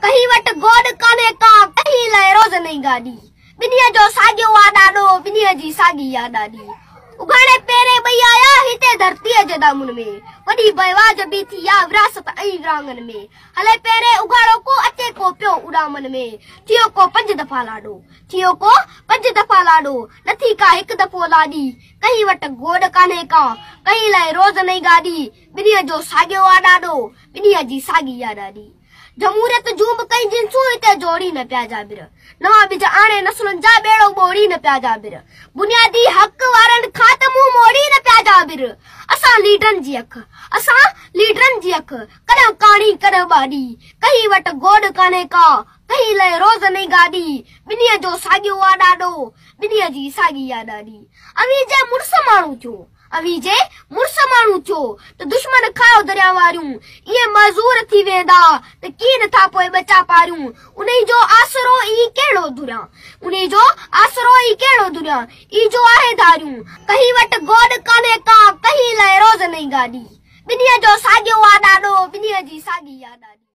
कहीं वट गोड काने का कहीं लाए रोज नहीं गाड़ी बिनिया जो सागियो वा डाडो बिनिया जी सागी याद आडी उगाने पेरे भई आया हिते धरती जे दामुन में वडी बवाज भी थी या विरासत आई रांगन में हले पेरे उगाड़ो को अचे को प्यो उड़ामन में थियो को 5 दफा लाडो थियो को 5 दफा लाडो नथी का एक दफो लाडी कहीं वट गोड काने का कहीं लाए रोज नहीं गाड़ी बिनिया जो सागियो वा डाडो बिनिया जी सागी याद आडी जमूरियत जूम कई जिनसू इते जोड़ी न प्या जाबिर नवा बिज आणे नसलन जा बेड़ो बोड़ी न प्या जाबिर बुनियादी हक वारन खातमू मोड़ी न प्या जाबिर असा लीडरन जी अख कदा काणी कदा बाडी कहीं वट गोड काने का कहीं ले रोज नहीं गाड़ी बिनिया जो सागियो वा डाडो बिनिया जी सागी याद आडी अवीजे मुर्स माणू छो अवीजे मुर्स माणू छो तो दुश्मन खाओ दरिया वारियूं ये मजूर थी वेंदा त की नथा पोए बचा पारियूं उन्हीं जो आसरो ई केड़ो दुरिया ई जो आहे धारियूं कहीं वट गोड काने का कहीं ले रोज नहीं गाड़ी बिनिया जो सागियो वा डाडो बिनिया जी सागी याद आडी।